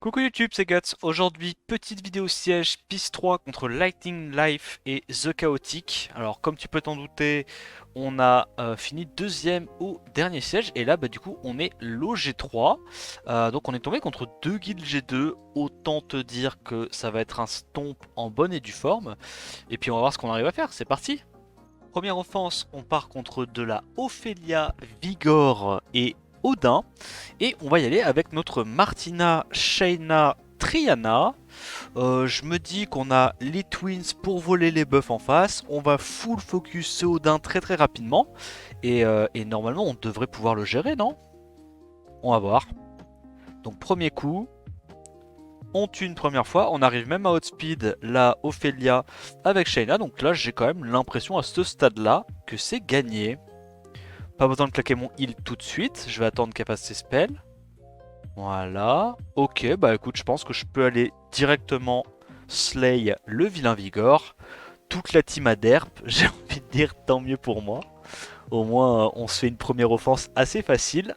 Coucou YouTube, c'est Guts. Aujourd'hui, petite vidéo siège PIS 3 contre Lightning Life et The Chaotic. Alors, comme tu peux t'en douter, on a fini deuxième au dernier siège. Et là, du coup, on est low G3. Donc, on est tombé contre deux guilds G2. Autant te dire que ça va être un stomp en bonne et due forme. Et puis, on va voir ce qu'on arrive à faire. C'est parti! Première offense, on part contre de la Ophelia, Vigor et Odin. Et on va y aller avec notre Martina, Shayna, Triana. Je me dis qu'on a les Twins pour voler les buffs en face. On va full focus ce Odin très rapidement. Et normalement, on devrait pouvoir le gérer, non? On va voir. Donc, premier coup. On tue une première fois, on arrive même à outspeed la Ophelia avec Shayna, donc là j'ai quand même l'impression à ce stade là que c'est gagné. Pas besoin de claquer mon heal tout de suite, je vais attendre qu'elle fasse ses spells. Voilà, ok, bah écoute, je pense que je peux aller directement slay le vilain Vigor. Toute la team a derp, j'ai envie de dire tant mieux pour moi. Au moins on se fait une première offense assez facile.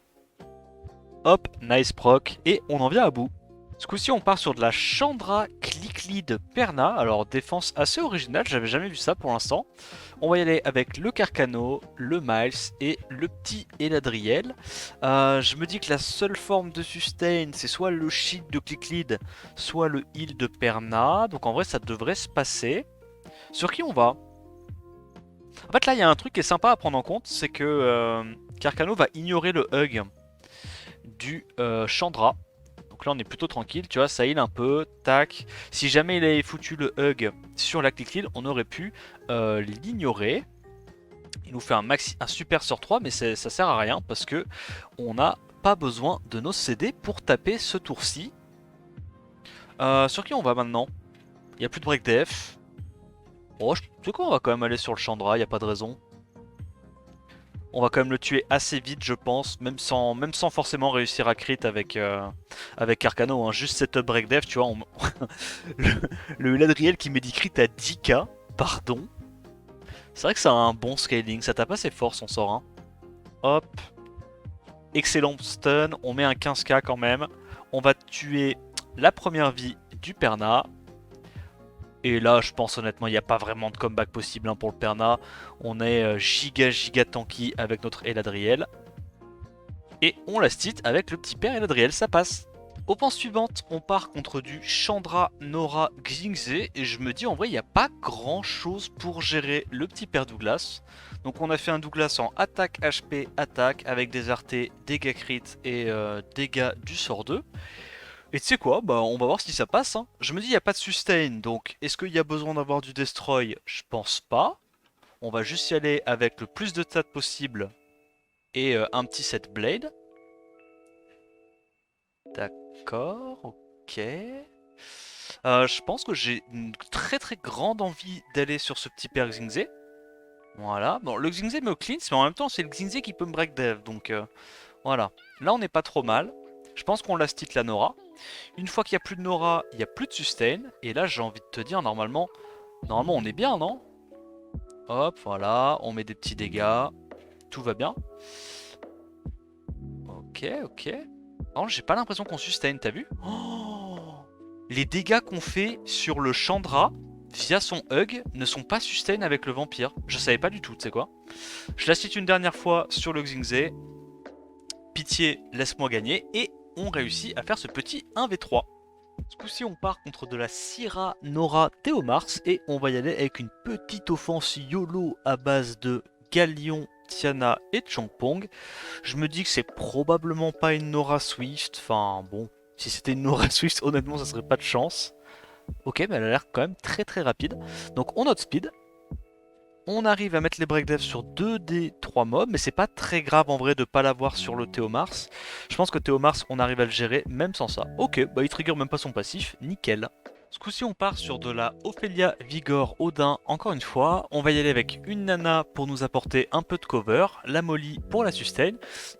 Hop, nice proc, et on en vient à bout. Ce coup-ci, on part sur de la Chandra Clickly de Perna. Alors, défense assez originale, j'avais jamais vu ça pour l'instant. On va y aller avec le Carcano, le Miles et le petit Eladriel. Je me dis que la seule forme de sustain, c'est soit le shield de Clicklead, soit le heal de Perna. Donc en vrai, ça devrait se passer. Sur qui on va? En fait, là, il y a un truc qui est sympa à prendre en compte, c'est que Carcano va ignorer le hug du Chandra. Donc là on est plutôt tranquille, tu vois, ça heal un peu, tac. Si jamais il avait foutu le hug sur la click lead, on aurait pu l'ignorer. Il nous fait un super sort 3, mais ça sert à rien parce que on n'a pas besoin de nos CD pour taper ce tour-ci. Sur qui on va maintenant? Il n'y a plus de break def. Oh, tu sais quoi, on va quand même aller sur le Chandra, il n'y a pas de raison. On va quand même le tuer assez vite, je pense, même sans forcément réussir à crit avec Carcano. Hein. Juste cette break dev, tu vois. le, le Ladriel qui met dit crit à 10k, pardon. C'est vrai que ça a un bon scaling, ça tape assez fort son sort. Hein. Hop, excellent stun, on met un 15k quand même. On va tuer la première vie du Perna. Et là, je pense honnêtement, il n'y a pas vraiment de comeback possible hein, pour le Perna. On est giga tanky avec notre Eladriel. Et on la stit avec le petit père Eladriel, ça passe. Offense suivante, on part contre du Chandra Nora Xingze. Et je me dis en vrai, il n'y a pas grand chose pour gérer le petit père Douglas. Donc on a fait un Douglas en attaque HP, attaque, avec des RT, dégâts crit et dégâts du sort 2. Et tu sais quoi, on va voir si ça passe. Hein. Je me dis il n'y a pas de sustain, donc est-ce qu'il y a besoin d'avoir du destroy? Je pense pas. On va juste y aller avec le plus de stats possible et un petit set blade. D'accord, ok. Je pense que j'ai une très grande envie d'aller sur ce petit père Xingze. Voilà, bon le Xingze me cleanse, mais en même temps c'est le Xingze qui peut me break dev, donc voilà. Là on n'est pas trop mal. Je pense qu'on last hit la Nora. Une fois qu'il n'y a plus de Nora, il n'y a plus de sustain. Et là j'ai envie de te dire, normalement on est bien, non? Hop, voilà, on met des petits dégâts. Tout va bien. Ok. Non, j'ai pas l'impression qu'on sustain, t'as vu? Oh, les dégâts qu'on fait sur le Chandra via son hug ne sont pas sustain avec le vampire. Je savais pas du tout, tu sais quoi. Je la cite une dernière fois sur le Xingze. Pitié, laisse-moi gagner. Et on réussit à faire ce petit 1v3. Ce coup-ci, on part contre de la Syrah Nora Théomars et on va y aller avec une petite offense YOLO à base de Galion, Tiana et Changpong. Je me dis que c'est probablement pas une Nora Swift. Enfin bon, si c'était une Nora Swift, honnêtement, ça serait pas de chance. Ok, mais elle a l'air quand même très rapide. Donc on outspeed. On arrive à mettre les break dev sur 2 des 3 mobs, mais c'est pas très grave en vrai de pas l'avoir sur le Théomars. Je pense que Théomars, on arrive à le gérer même sans ça. Ok, il trigger même pas son passif, nickel. Ce coup-ci, on part sur de la Ophelia Vigor Odin encore une fois. On va y aller avec une Nana pour nous apporter un peu de cover, la Molly pour la sustain.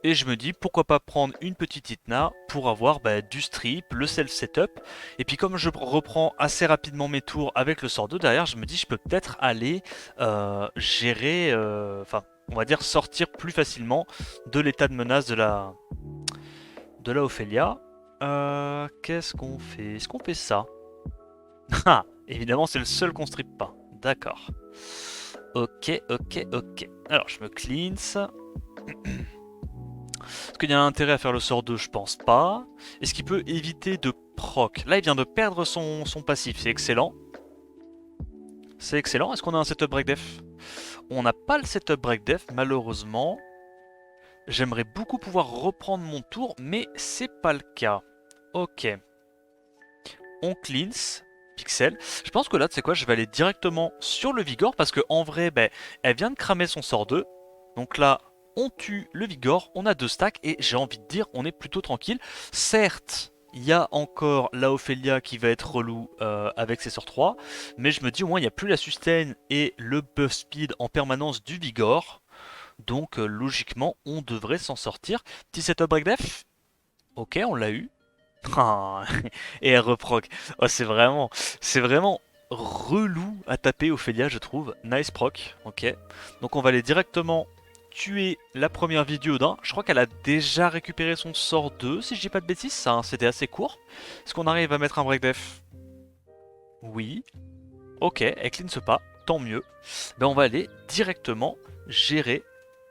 Et je me dis pourquoi pas prendre une petite Itna pour avoir du strip, le self setup. Et puis comme je reprends assez rapidement mes tours avec le sort 2 derrière, je me dis je peux peut-être aller gérer, enfin on va dire sortir plus facilement de l'état de menace de la Ophelia. Qu'est-ce qu'on fait? Est-ce qu'on fait ça? Ah, évidemment, c'est le seul qu'on strip pas. D'accord. Ok, ok, ok. Alors, je me cleanse. Est-ce qu'il y a un intérêt à faire le sort 2? Je pense pas. Est-ce qu'il peut éviter de proc? Là, il vient de perdre son passif. C'est excellent. C'est excellent. Est-ce qu'on a un setup break def? On n'a pas le setup break def, malheureusement. J'aimerais beaucoup pouvoir reprendre mon tour, mais c'est pas le cas. Ok. On cleanse. Pixel. Je pense que là, tu sais quoi, je vais aller directement sur le Vigor parce que en vrai, ben, elle vient de cramer son sort 2. Donc là, on tue le Vigor, on a 2 stacks et j'ai envie de dire, on est plutôt tranquille. Certes, il y a encore la Ophelia qui va être relou avec ses sorts 3, mais je me dis au moins, il n'y a plus la sustain et le buff speed en permanence du Vigor. Donc logiquement, on devrait s'en sortir. Petit setup break def. Ok, on l'a eu. Ah, et elle reproc. Oh, c'est vraiment relou à taper Ophelia, je trouve. Nice proc, ok. Donc on va aller directement tuer la première vidéo d'un. Je crois qu'elle a déjà récupéré son sort 2, si je dis pas de bêtises. Ça, hein, c'était assez court. Est-ce qu'on arrive à mettre un break def? Oui. Ok, elle cleanse pas, tant mieux. Ben on va aller directement gérer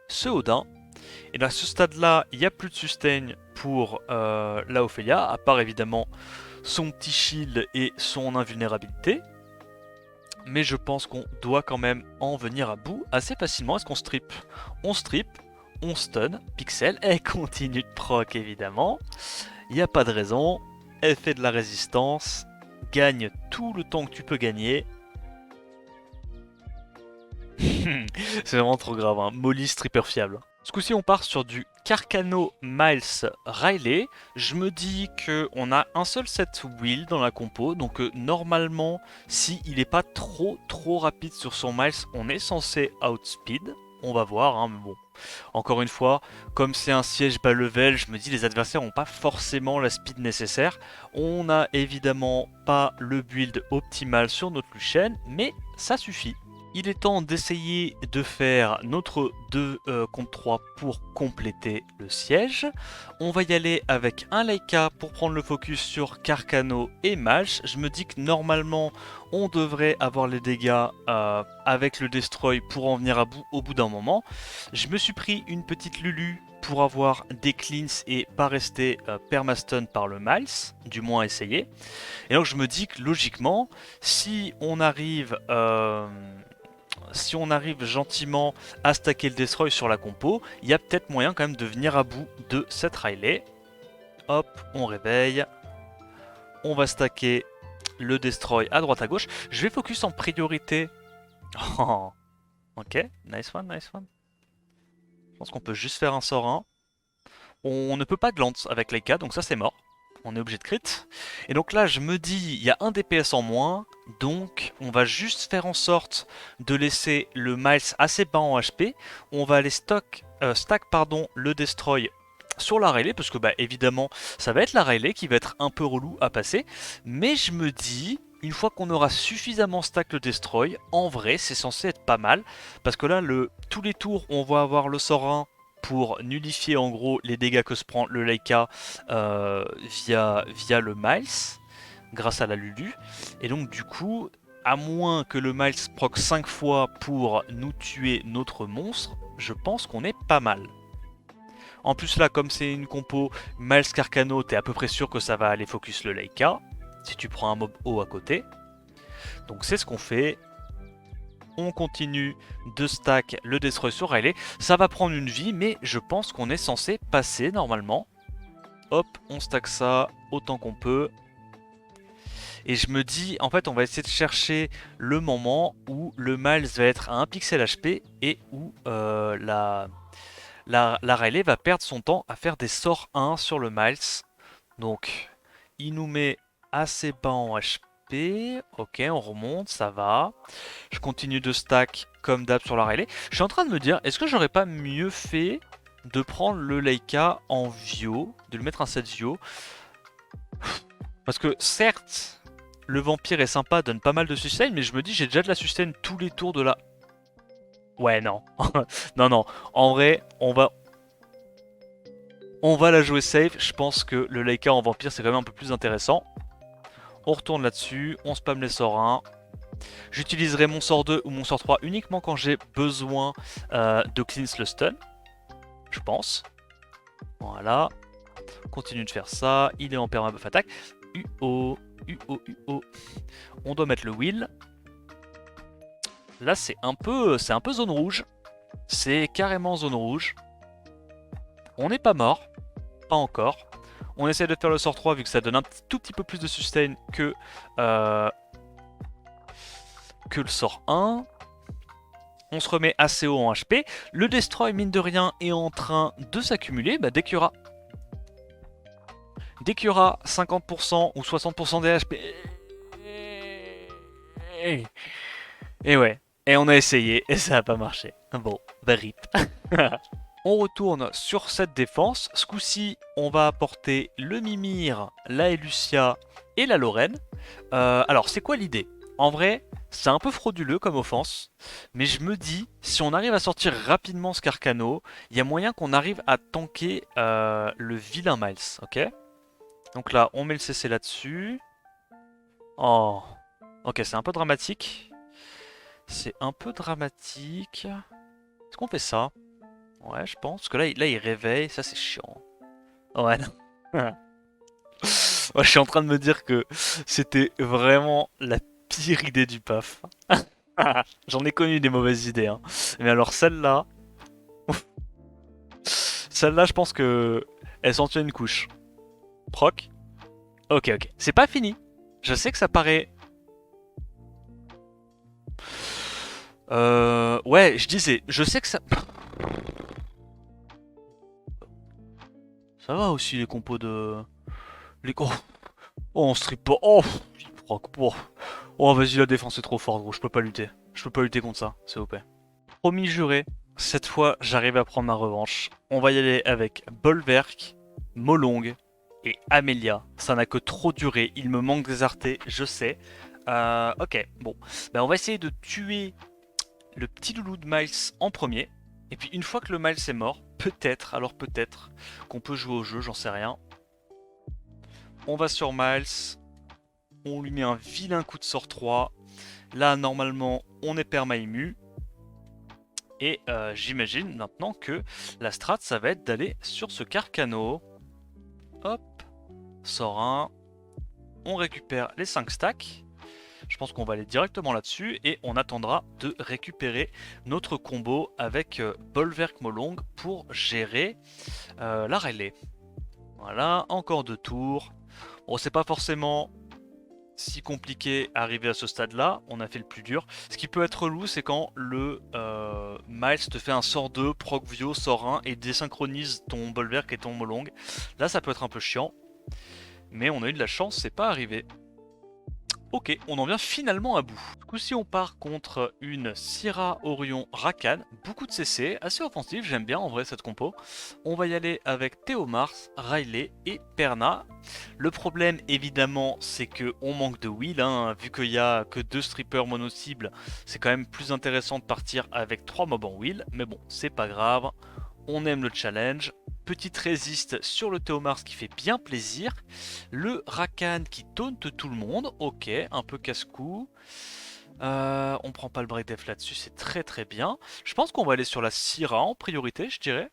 ce Odin. Et à ce stade-là, il n'y a plus de sustain pour la Ophelia, à part évidemment son petit shield et son invulnérabilité. Mais je pense qu'on doit quand même en venir à bout assez facilement. Est-ce qu'on strip? On strip, on stun, Pixel, elle continue de proc évidemment. Il n'y a pas de raison, elle fait de la résistance, gagne tout le temps que tu peux gagner. C'est vraiment trop grave, hein. Molly stripper fiable. Ce coup-ci, on part sur du Carcano Miles Riley. Je me dis qu'on a un seul set wheel dans la compo, donc normalement, s'il n'est pas trop rapide sur son Miles, on est censé outspeed. On va voir, hein, mais bon. Encore une fois, comme c'est un siège bas level, je me dis les adversaires n'ont pas forcément la speed nécessaire. On n'a évidemment pas le build optimal sur notre Lucienne, mais ça suffit. Il est temps d'essayer de faire notre 2 contre 3 pour compléter le siège. On va y aller avec un Leica pour prendre le focus sur Carcano et Malch. Je me dis que normalement on devrait avoir les dégâts avec le Destroy pour en venir à bout au bout d'un moment. Je me suis pris une petite Lulu pour avoir des cleans et pas rester permastun par le Miles, du moins essayer. Et donc je me dis que logiquement, si on arrive gentiment à stacker le Destroy sur la compo, il y a peut-être moyen quand même de venir à bout de cette Riley. Hop, on réveille. On va stacker le Destroy à droite à gauche. Je vais focus en priorité. Oh, ok, nice one, nice one. Je pense qu'on peut juste faire un sort 1. On ne peut pas glance avec les K, donc ça c'est mort. On est obligé de crit. Et donc là, je me dis, il y a un DPS en moins, donc on va juste faire en sorte de laisser le Miles assez bas en HP. On va aller stack le Destroy sur la Riley, parce que bah évidemment, ça va être la Riley qui va être un peu relou à passer. Mais je me dis, une fois qu'on aura suffisamment stack le Destroy, en vrai, c'est censé être pas mal. Parce que là, tous les tours, on va avoir le sort 1 pour nullifier en gros les dégâts que se prend le Leica via le Miles, grâce à la Lulu. Et donc du coup, à moins que le Miles proc 5 fois pour nous tuer notre monstre, je pense qu'on est pas mal. En plus là, comme c'est une compo Miles Carcano, t'es à peu près sûr que ça va aller focus le Leica, si tu prends un mob haut à côté. Donc c'est ce qu'on fait. On continue de stack le Destroy sur Riley. Ça va prendre une vie, mais je pense qu'on est censé passer normalement. Hop, on stack ça autant qu'on peut. Et je me dis, en fait, on va essayer de chercher le moment où le Miles va être à 1 pixel HP et où la Riley va perdre son temps à faire des sorts 1 sur le Miles. Donc, il nous met assez bas en HP. Ok, on remonte, ça va. Je continue de stack comme d'hab sur la Riley. Je suis en train de me dire, est-ce que j'aurais pas mieux fait de prendre le Leica en Vio, de le mettre en 7 Vio? Parce que certes, le vampire est sympa, donne pas mal de sustain, mais je me dis, j'ai déjà de la sustain tous les tours de la... Ouais, non. Non, non. En vrai, on va... On va la jouer safe. Je pense que le Leica en vampire, c'est quand même un peu plus intéressant. On retourne là-dessus. On spam les sorts 1. J'utiliserai mon sort 2 ou mon sort 3 uniquement quand j'ai besoin de cleanse le stun. Je pense. Voilà. Continue de faire ça. Il est en permabuff attaque. UO. UO. On doit mettre le wheel. Là, c'est un peu zone rouge. C'est carrément zone rouge. On n'est pas mort. Pas encore. On essaie de faire le sort 3 vu que ça donne un tout petit peu plus de sustain que le sort 1. On se remet assez haut en HP. Le destroy, mine de rien, est en train de s'accumuler. Bah, dès qu'il y aura 50% ou 60% des HP. Et ouais. Et on a essayé et ça n'a pas marché. Bon, bah rip. On retourne sur cette défense. Ce coup-ci, on va apporter le Mimir, la Elucia et la Lorraine. Alors, c'est quoi l'idée? En vrai, c'est un peu frauduleux comme offense. Mais je me dis, si on arrive à sortir rapidement ce Carcano, il y a moyen qu'on arrive à tanker le vilain Miles. Ok? Donc là, on met le CC là-dessus. Oh. Ok, c'est un peu dramatique. C'est un peu dramatique. Est-ce qu'on fait ça? Ouais, je pense. Parce que là, il réveille. Ça, c'est chiant. Ouais, non. Ouais, je suis en train de me dire que c'était vraiment la pire idée du PAF. J'en ai connu des mauvaises idées. Hein. Mais alors, celle-là... Celle-là, je pense que... Elle s'en tient une couche. Proc. Ok, ok. C'est pas fini. Je sais que ça paraît... Ouais, je disais... Je sais que ça... Ça va aussi, les compos de... Les... Oh, on strip pas... Oh, proc. Oh, vas-y, la défense est trop forte, gros. Je peux pas lutter. Je peux pas lutter contre ça, c'est OP. Promis juré, cette fois, j'arrive à prendre ma revanche. On va y aller avec Bolverk, Molong et Amelia. Ça n'a que trop duré. Il me manque des artés, je sais. Ok, bon. Ben, on va essayer de tuer le petit loulou de Miles en premier. Et puis, une fois que le Miles est mort, peut-être, alors peut-être, qu'on peut jouer au jeu, j'en sais rien. On va sur Miles. On lui met un vilain coup de sort 3. Là, normalement, on est perma-ému. Et j'imagine maintenant que la strat, ça va être d'aller sur ce Carcano. Hop, sort 1. On récupère les 5 stacks. Je pense qu'on va aller directement là-dessus. Et on attendra de récupérer notre combo avec Bolverk Molong pour gérer la relais. Voilà, encore 2 tours. Bon, c'est pas forcément si compliqué arriver à ce stade-là, on a fait le plus dur. Ce qui peut être relou, c'est quand le Miles te fait un sort 2, proc Vio, sort 1 et désynchronise ton Bolverk et ton Molong. Là, ça peut être un peu chiant, mais on a eu de la chance, c'est pas arrivé. Ok, on en vient finalement à bout. Du coup, si on part contre une Syrah Orion Rakan, beaucoup de CC, assez offensif, j'aime bien en vrai cette compo. On va y aller avec Théomars, Riley et Perna. Le problème évidemment c'est que on manque de wheel, hein. Vu qu'il n'y a que 2 strippers mono-cibles, c'est quand même plus intéressant de partir avec 3 mobs en wheel, mais bon, c'est pas grave, on aime le challenge. Petite résiste sur le Théomars qui fait bien plaisir. Le Rakan qui taunte tout le monde. Ok, un peu casse-cou. On prend pas le break def là-dessus, c'est très très bien. Je pense qu'on va aller sur la Syrah en priorité, je dirais.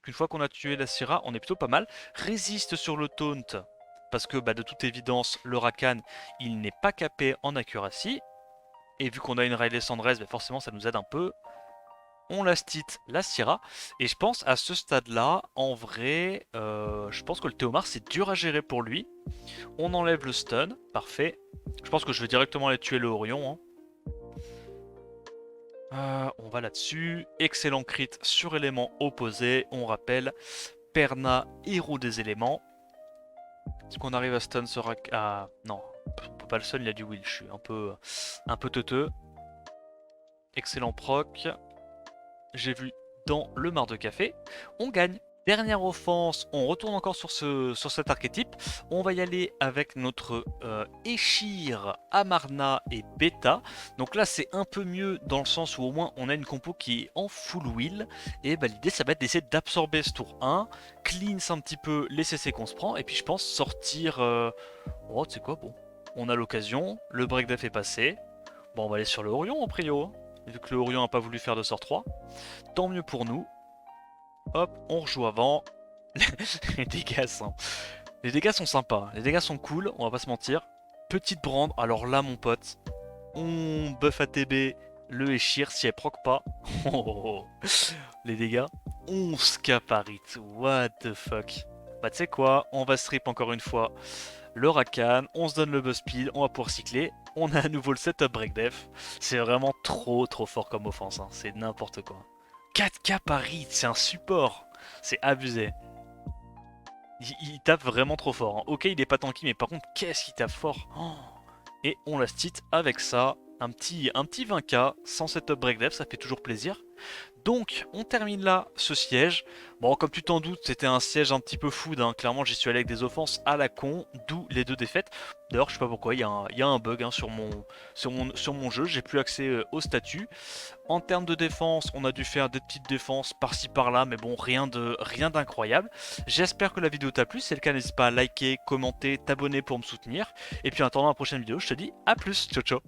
Une fois qu'on a tué la Syrah, on est plutôt pas mal. Résiste sur le taunt. Parce que bah, de toute évidence, le Rakan, il n'est pas capé en accuracy. Et vu qu'on a une Riley Sandrez, bah, forcément ça nous aide un peu. On last hit la Syrah. Et je pense à ce stade-là, en vrai, je pense que le Théomars c'est dur à gérer pour lui. On enlève le stun, parfait. Je pense que je vais directement aller tuer le Orion. Hein. On va là-dessus. Excellent crit sur élément opposé. On rappelle, Perna, héros des éléments. Est-ce qu'on arrive à stun ce rack? Ah non, on peut pas le stun, il a du will. Je suis un peu teuteux. Excellent proc. J'ai vu dans le mar de café. On gagne. Dernière offense, on retourne encore sur cet archétype. On va y aller avec notre Eshir, Amarna et Beta. Donc là c'est un peu mieux dans le sens où au moins on a une compo qui est en full wheel. Et bah, l'idée ça va être d'essayer d'absorber ce tour 1, cleanse un petit peu les CC qu'on se prend. Et puis je pense sortir... Oh tu sais quoi, bon. On a l'occasion, le break def est passé. Bon on va aller sur le Orion en prio. Vu que le Orion n'a pas voulu faire de sort 3. Tant mieux pour nous. Hop, on rejoue avant. Les dégâts sont... Les dégâts sont sympas, les dégâts sont cool, on va pas se mentir. Petite brande, alors là mon pote, on buff ATB le Eshir si elle proc pas. Oh, oh, oh. Les dégâts, 11 Caparit, what the fuck. Bah tu sais quoi, on va strip encore une fois le Rakan, on se donne le buzz speed, on va pouvoir cycler. On a à nouveau le setup break def. C'est vraiment trop fort comme offense, hein. C'est n'importe quoi. 4 Caparit, c'est un support, c'est abusé. Il tape vraiment trop fort, hein. Ok, il est pas tanky, mais par contre, qu'est-ce qu'il tape fort. Oh. Et on la stit avec ça. Un petit 20k sans setup break def, ça fait toujours plaisir. Donc, on termine là ce siège. Bon, comme tu t'en doutes, c'était un siège un petit peu food, hein. Clairement, j'y suis allé avec des offenses à la con, d'où les 2 défaites. D'ailleurs, je sais pas pourquoi, il y a un bug, hein, sur mon jeu. J'ai plus accès au statut. En termes de défense, on a dû faire des petites défenses par-ci par-là, mais bon, rien d'incroyable. J'espère que la vidéo t'a plu. Si c'est le cas, n'hésite pas à liker, commenter, t'abonner pour me soutenir. Et puis en attendant la prochaine vidéo, je te dis à plus. Ciao ciao.